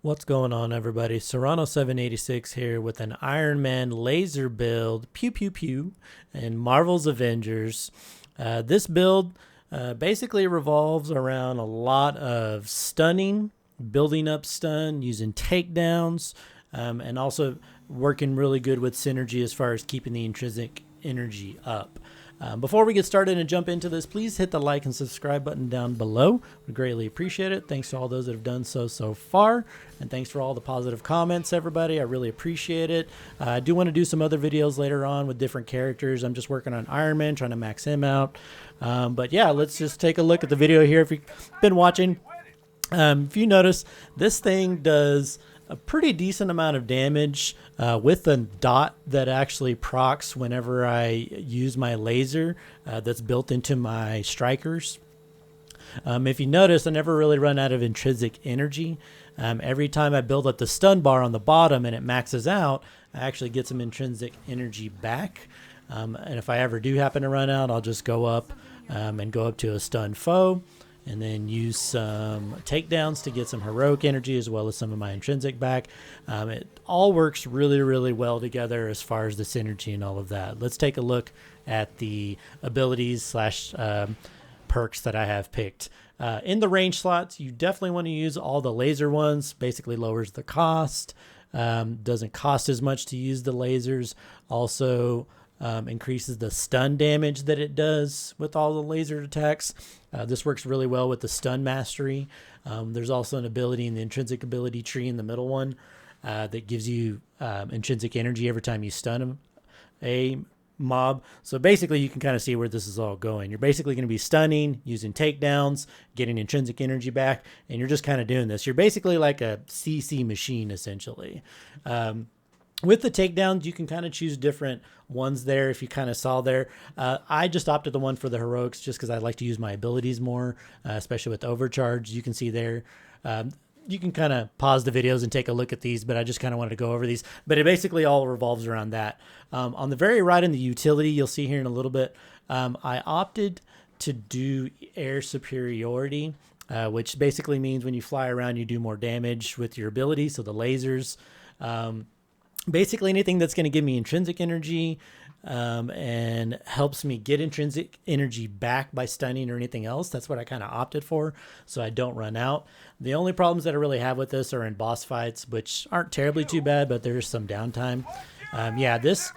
What's going on, everybody? Serrano 786 here with an Ironman laser build, pew pew pew, and Marvel's Avengers. This build basically revolves around a lot of stunning, building up stun, using takedowns, and also working really good with synergy as far as keeping the intrinsic energy up. Before we get started and jump into this, please hit the like and subscribe button down below. We greatly appreciate it. Thanks to all those that have done so far. And thanks for all the positive comments, everybody. I really appreciate it. I do want to do some other videos later on with different characters. I'm just working on Ironman, trying to max him out. But yeah, let's just take a look at the video here. If you've been watching, if you notice, this thing does a pretty decent amount of damage with the dot that actually procs whenever I use my laser that's built into my strikers. If you notice, I never really run out of intrinsic energy. Every time I build up the stun bar on the bottom and it maxes out, I actually get some intrinsic energy back. And if I ever do happen to run out, I'll just go up and go up to a stun foe, and then use some takedowns to get some heroic energy as well as some of my intrinsic back. It all works really well together as far as the synergy and all of that. Let's take a look at the abilities slash perks that I have picked. In the range slots, you definitely want to use all the laser ones. Basically lowers the cost. Doesn't cost as much to use the lasers. Also increases the stun damage that it does with all the laser attacks. This works really well with the stun mastery. There's also an ability in the intrinsic ability tree in the middle one that gives you intrinsic energy every time you stun a mob. So basically you can kind of see where this is all going. You're basically going to be stunning, using takedowns, getting intrinsic energy back, and you're just kind of doing this. You're basically like a CC machine essentially. With the takedowns, you can kind of choose different ones there. If you kind of saw there, I just opted the one for the heroics just because I like to use my abilities more, especially with overcharge. You can see there. You can kind of pause the videos and take a look at these, but I just kind of wanted to go over these. But it basically all revolves around that. On the very right in the utility, you'll see here in a little bit, I opted to do air superiority, which basically means when you fly around, you do more damage with your ability. So the lasers, basically anything that's going to give me intrinsic energy and helps me get intrinsic energy back by stunning or anything else. That's what I kind of opted for, so I don't run out. The only problems that I really have with this are in boss fights, which aren't terribly too bad, but there's some downtime. Yeah, this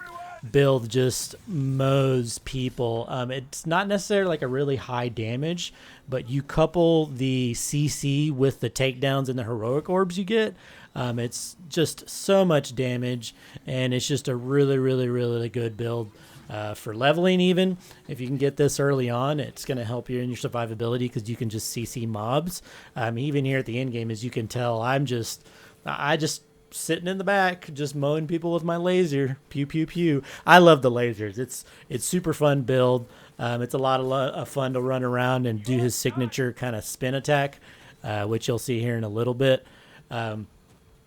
build just mows people. It's not necessarily like a really high damage, but you couple the CC with the takedowns and the heroic orbs you get. It's just so much damage, and it's just a really good build for leveling. Even if you can get this early on, it's going to help you in your survivability because you can just CC mobs. Even here at the end game, as you can tell, I just sitting in the back, just mowing people with my laser. Pew pew pew. I love the lasers. It's super fun build. It's a lot of fun to run around and do his signature kind of spin attack, which you'll see here in a little bit.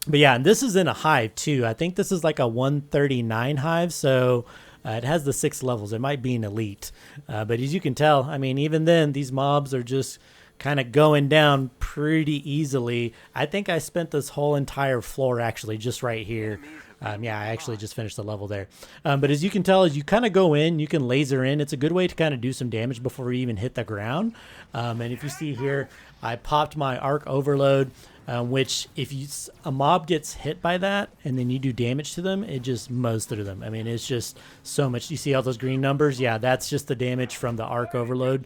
But yeah, and this is in a hive too. I think this is like a 139 hive, so it has the 6 levels. It might be an elite, but as you can tell, I mean, even then, these mobs are just kind of going down pretty easily. I think I spent this whole entire floor actually just right here. Yeah, I actually just finished the level there. But as you can tell, as you kind of go in, you can laser in. It's a good way to kind of do some damage before you even hit the ground. And if you see here, I popped my arc overload, which if a mob gets hit by that and then you do damage to them, it just mows through them. I mean, it's just so much. You see all those green numbers? Yeah, that's just the damage from the arc overload.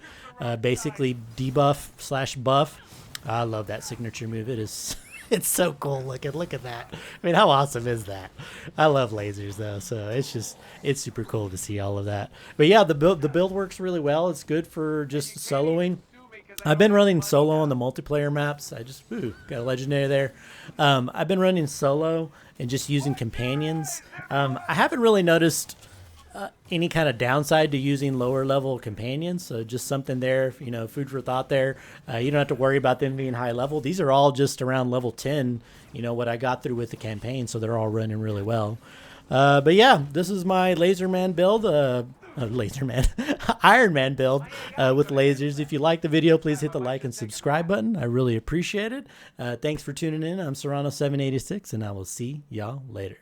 Basically debuff slash buff. I love that signature move. It is... It's so cool looking. Look at that. I mean, how awesome is that? I love lasers though, so it's super cool to see all of that. But yeah, the build works really well. It's good for just soloing. I've been running solo on the multiplayer maps. I just got a legendary there. I've been running solo and just using companions. I haven't really noticed any kind of downside to using lower level companions, so just something there, food for thought there. You don't have to worry about them being high level. These are all just around level 10, what I got through with the campaign, so they're all running really well. But yeah, this is my Laserman build. Laser Man, Iron Man build with lasers. If you like the video, please hit the like and subscribe button. I really appreciate it. Thanks for tuning in. I'm Serrano786, and I will see y'all later.